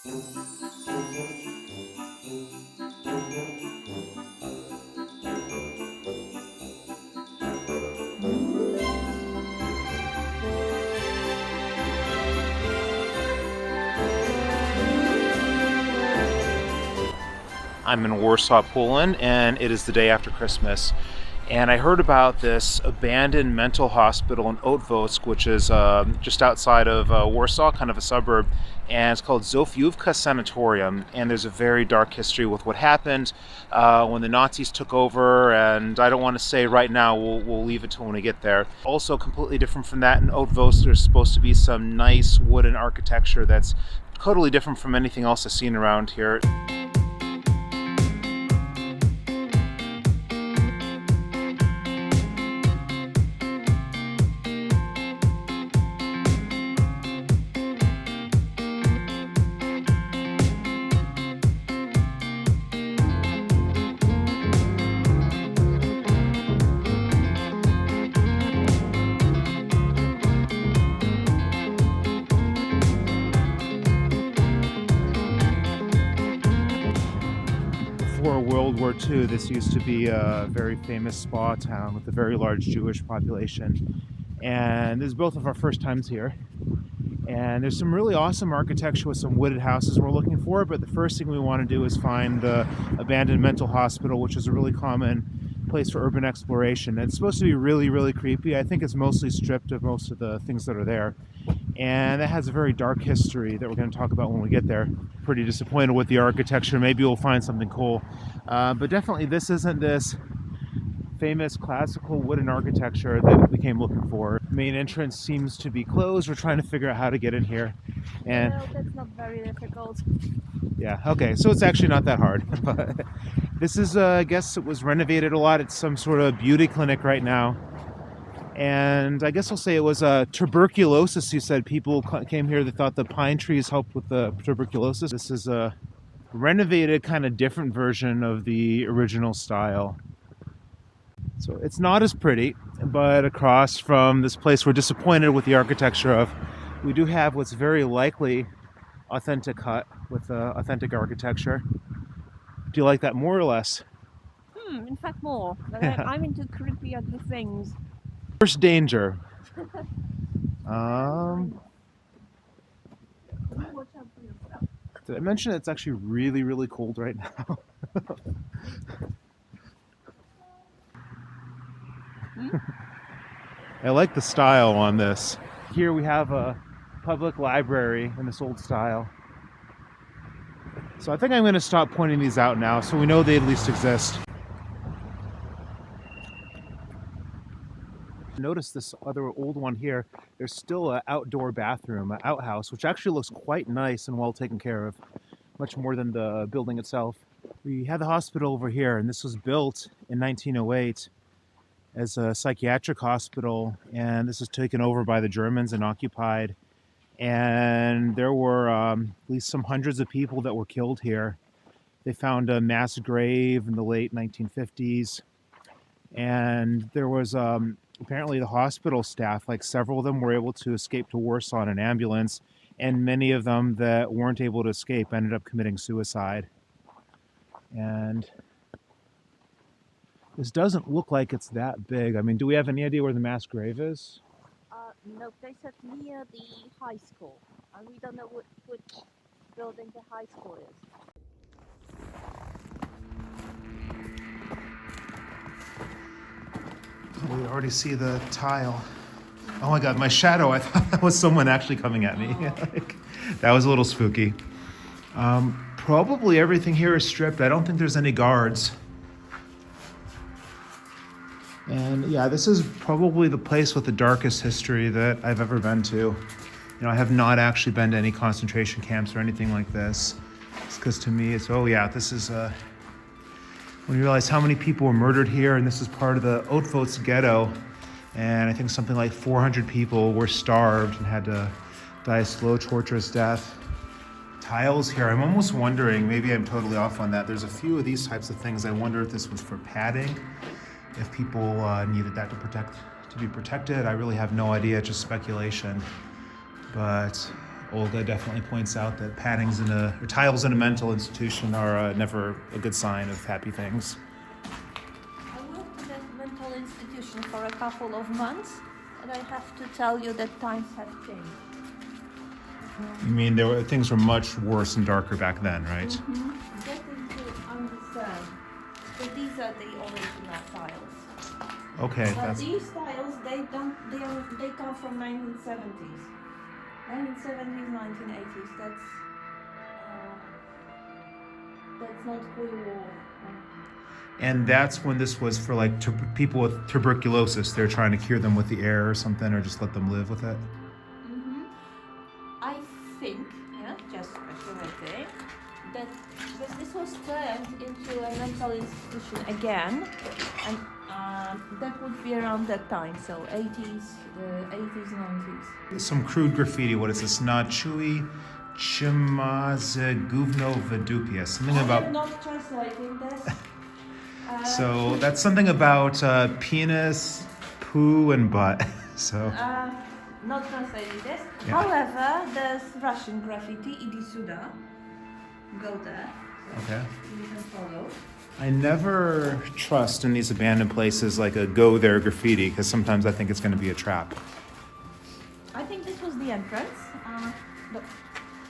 I'm in Warsaw, Poland, and it is the day after Christmas. And I heard about this abandoned mental hospital in Otwock, which is just outside of Warsaw, kind of a suburb. And it's called Zofiówka Sanatorium. And there's a very dark history with what happened when the Nazis took over. And I don't want to say right now, we'll leave it till when we get there. Also, completely different from that, in Otwock, there's supposed to be some nice wooden architecture that's totally different from anything else I've seen around here. Before World War II, this used to be a very famous spa town with a very large Jewish population. And this is both of our first times here. And there's some really awesome architecture with some wooded houses we're looking for, but the first thing we want to do is find the abandoned mental hospital, which is a really common place for urban exploration. And it's supposed to be really, really creepy. I think it's mostly stripped of most of the things that are there. And that has a very dark history that we're going to talk about when we get there. Pretty disappointed with the architecture. Maybe we'll find something cool. But definitely this isn't this famous classical wooden architecture that we came looking for. Main entrance seems to be closed. We're trying to figure out how to get in here. And well, that's not very difficult. yeah, okay, so it's actually not that hard. But this is, I guess it was renovated a lot. It's some sort of beauty clinic right now. And I guess I'll say it was tuberculosis. You said people came here that thought the pine trees helped with the tuberculosis. This is a renovated, kind of different version of the original style. So it's not as pretty, but across from this place we're disappointed with the architecture of, we do have what's very likely authentic hut with authentic architecture. Do you like that more or less? In fact, more. But I'm into creepy, ugly things. First danger. Did I mention it's actually really, really cold right now? I like the style on this. Here we have a public library in this old style. So I think I'm going to stop pointing these out now so we know they at least exist. Notice this other old one here. There's still an outdoor bathroom, an outhouse, which actually looks quite nice and well taken care of, much more than the building itself. We have the hospital over here, and this was built in 1908 as a psychiatric hospital, and this was taken over by the Germans and occupied. And there were at least some hundreds of people that were killed here. They found a mass grave in the late 1950s, and there was apparently the hospital staff, like several of them, were able to escape to Warsaw in an ambulance, and many of them that weren't able to escape ended up committing suicide. And this doesn't look like it's that big. I mean, do we have any idea where the mass grave is? No, they said near the high school. And we don't know which building the high school is. We already see the tile. Oh my god, my shadow, I thought that was someone actually coming at me. That was a little spooky. Probably everything here is stripped. I don't think there's any guards. And yeah, this is probably the place with the darkest history that I've ever been to. You know, I have not actually been to any concentration camps or anything like this. It's because to me, it's, oh yeah, this is when you realize how many people were murdered here, and this is part of the Otwocku ghetto, and I think something like 400 people were starved and had to die a slow, torturous death. Tiles here, I'm almost wondering, maybe I'm totally off on that. There's a few of these types of things. I wonder if this was for padding, if people needed that to be protected. I really have no idea, just speculation. But Olga definitely points out that paddings in or tiles in a mental institution are never a good sign of happy things. I worked in a mental institution for a couple of months, and I have to tell you that times have changed. You mean things were much worse and darker back then, right? Getting to understand. So these are the original tiles. Okay, But these tiles, they come from 1970s. 1970s, 1980s. That's not pre-war. And that's when this was for like people with tuberculosis. They're trying to cure them with the air or something, or just let them live with it. I think, just speculating, that because this was turned into a mental institution again, and that would be around that time, so 80s, 90s. Some crude graffiti. What is this? Na chui chimaze guvno vedupia. Something about. I'm not translating this. So that's something about penis, poo, and butt. So. Not translating this. Yeah. However, there's Russian graffiti, Idi Suda. Go there. Okay. You can follow. I never trust in these abandoned places like a go there graffiti because sometimes I think it's going to be a trap. I think this was the entrance. Look,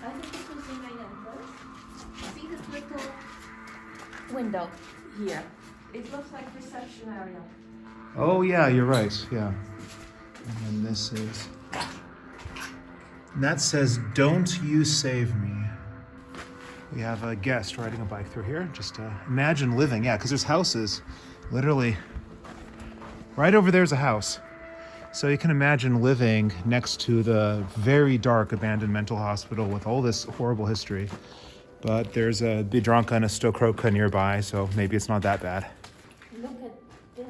I think this was the main entrance. See this little window here? It looks like reception area. Oh yeah, you're right. Yeah. And then this is. And that says, "Don't you save me." We have a guest riding a bike through here. Just imagine living, because there's houses, literally. Right over there's a house. So you can imagine living next to the very dark abandoned mental hospital with all this horrible history. But there's a Biedronka and a Stokrotka nearby, so maybe it's not that bad. Look at this.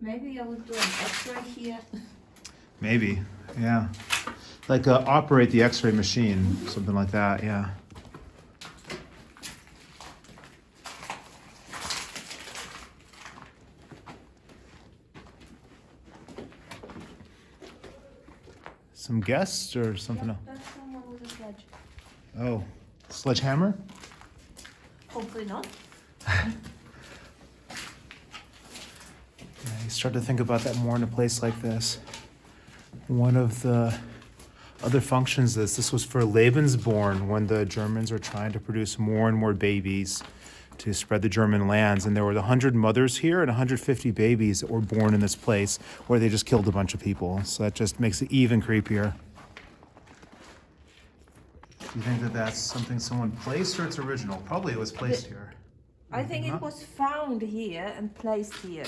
Maybe I would do an X-ray here. Maybe, yeah. Like operate the X-ray machine, something like that, yeah. Some guests or something else? That's someone with a sledge. Oh, sledgehammer? Hopefully not. You start to think about that more in a place like this. One of the other functions is this was for Lebensborn when the Germans were trying to produce more and more babies to spread the German lands. And there were 100 mothers here and 150 babies that were born in this place where they just killed a bunch of people. So that just makes it even creepier. Do you think that that's something someone placed or it's original? Probably it was placed here. I think it was found here and placed here.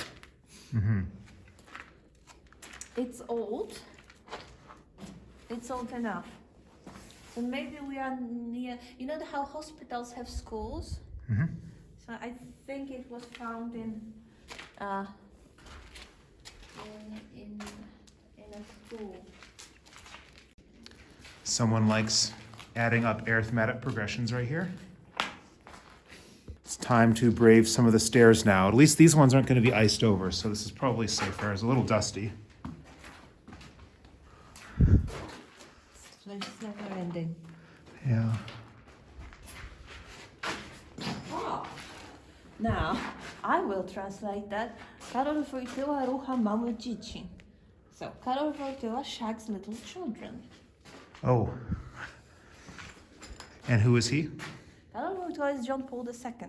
It's old. It's old enough. So maybe we are near. You know how hospitals have schools? So I think it was found in a school. Someone likes adding up arithmetic progressions right here. It's time to brave some of the stairs now. At least these ones aren't going to be iced over, so this is probably safer. It's a little dusty. It's never ending. Yeah. Oh. Now, I will translate that. Karol Wojtyła rucha małe dzieci. So, Karol Wojtyła shacks little children. Oh. And who is he? Karol Wojtyła is John Paul II.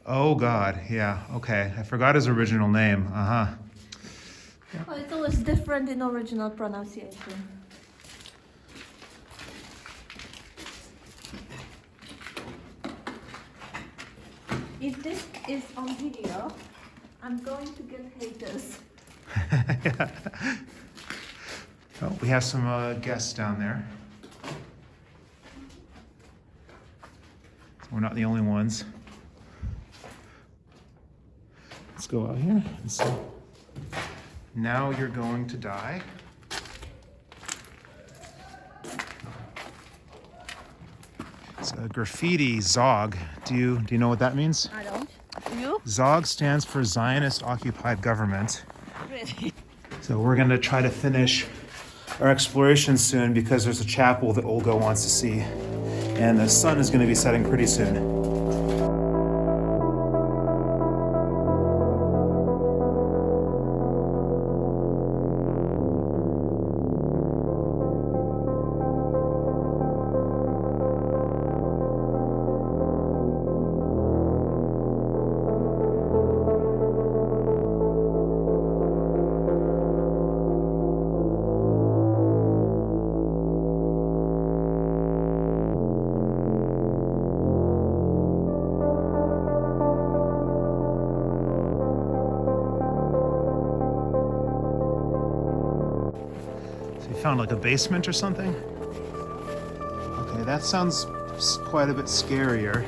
Oh, God. Yeah. Okay. I forgot his original name. Uh-huh. Well, it's always different in original pronunciation. If this is on video, I'm going to get haters. Oh, we have some guests down there. So we're not the only ones. Let's go out here and see. Now you're going to die. It's a graffiti zog. Do you know what that means? I don't. You? ZOG stands for Zionist Occupied Government. Really? So we're gonna try to finish our exploration soon because there's a chapel that Olga wants to see. And the sun is gonna be setting pretty soon. Found like a basement or something? Okay, that sounds quite a bit scarier.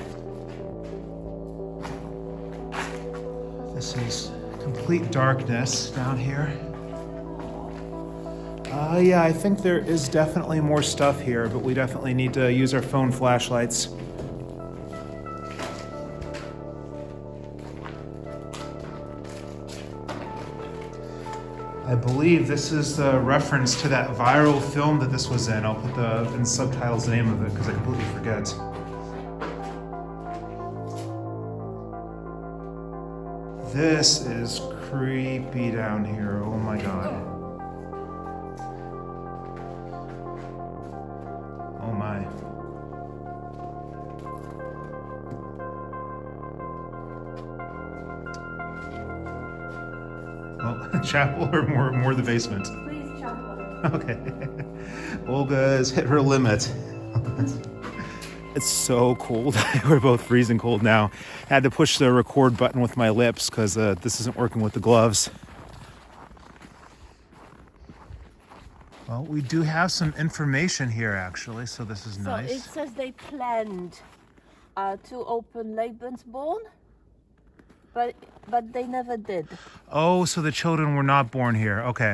This is complete darkness down here. Yeah, I think there is definitely more stuff here, but we definitely need to use our phone flashlights. I believe this is the reference to that viral film that this was in. I'll put in subtitles the name of it because I completely forget. This is creepy down here. Oh my god. Oh my. Well, chapel or more the basement? Please, chapel. Okay. Olga's hit her limit. It's so cold. We're both freezing cold now. Had to push the record button with my lips because this isn't working with the gloves. Well, we do have some information here actually, so this is nice. So it says they planned to open Lebensborn, but they never did. Oh, so the children were not born here. Okay.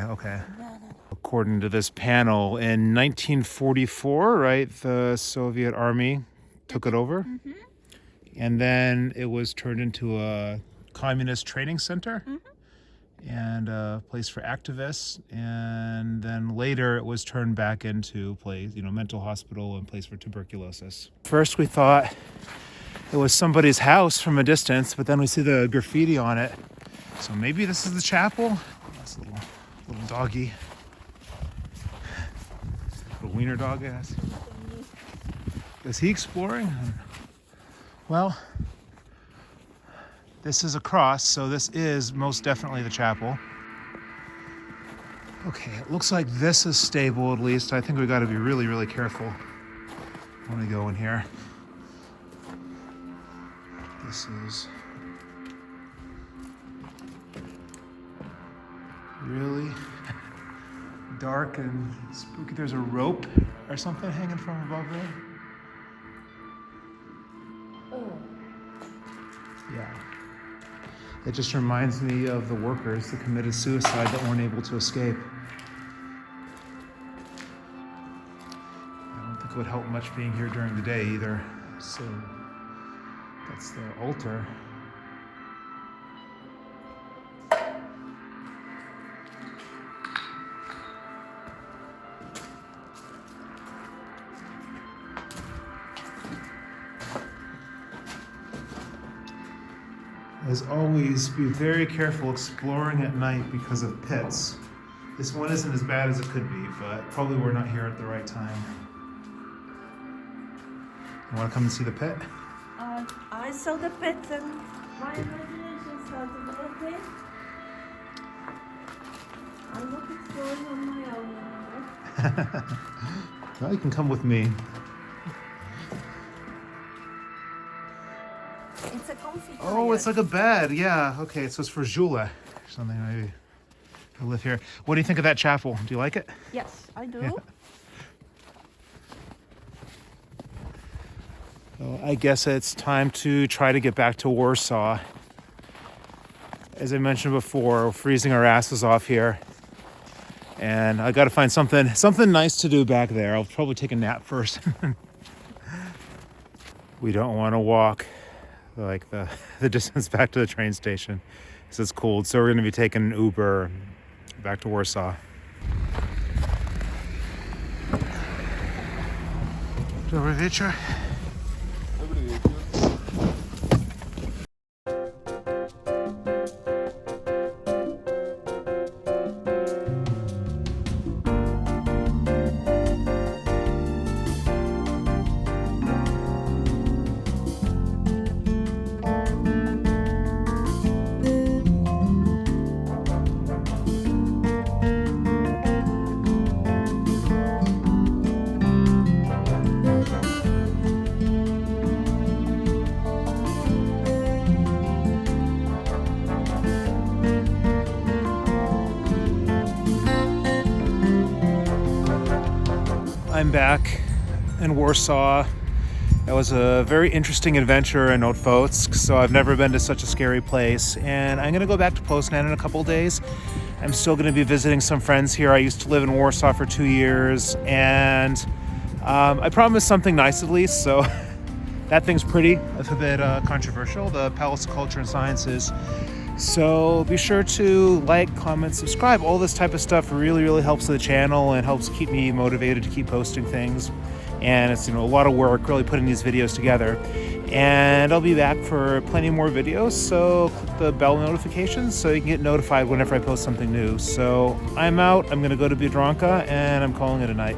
No. According to this panel, in 1944, right, the Soviet army took it over. Mm-hmm. And then it was turned into a communist training center and a place for activists. And then later it was turned back into place, mental hospital and place for tuberculosis. First we thought it was somebody's house from a distance, but then we see the graffiti on it. So maybe this is the chapel. That's a little doggy. Little wiener dog, I guess. Is he exploring? Well, this is a cross, so this is most definitely the chapel. Okay, it looks like this is stable at least. I think we got to be really, really careful when we go in here. This is really dark and spooky. There's a rope or something hanging from above there. Oh. Yeah. It just reminds me of the workers that committed suicide that weren't able to escape. I don't think it would help much being here during the day either. So that's the altar. As always, be very careful exploring at night because of pits. This one isn't as bad as it could be, but probably we're not here at the right time. You want to come and see the pit? I saw the pit and my imagination started working. I'm not exploring on my own anymore. Well, you can come with me. It's a comfy Oh, toilet. it's like a bed. Yeah. Okay, so it's for Jula or something maybe. I live here. What do you think of that chapel? Do you like it? Yes, I do. Yeah. So I guess it's time to try to get back to Warsaw. As I mentioned before, we're freezing our asses off here. And I got to find something nice to do back there. I'll probably take a nap first. We don't want to walk like the distance back to the train station. So it's cold. So we're going to be taking an Uber back to Warsaw. Dobry wieczór. Dobry wieczór. I'm back in Warsaw. That was a very interesting adventure in Otwock, so I've never been to such a scary place. And I'm going to go back to Poznan in a couple days. I'm still going to be visiting some friends here. I used to live in Warsaw for 2 years, and I promised something nice at least, so that thing's pretty. It's a bit controversial, the Palace of Culture and Sciences. So be sure to like, comment, subscribe. All this type of stuff really, really helps the channel and helps keep me motivated to keep posting things. And it's, a lot of work really putting these videos together. And I'll be back for plenty more videos. So click the bell notifications so you can get notified whenever I post something new. So I'm out. I'm going to go to Biedronka and I'm calling it a night.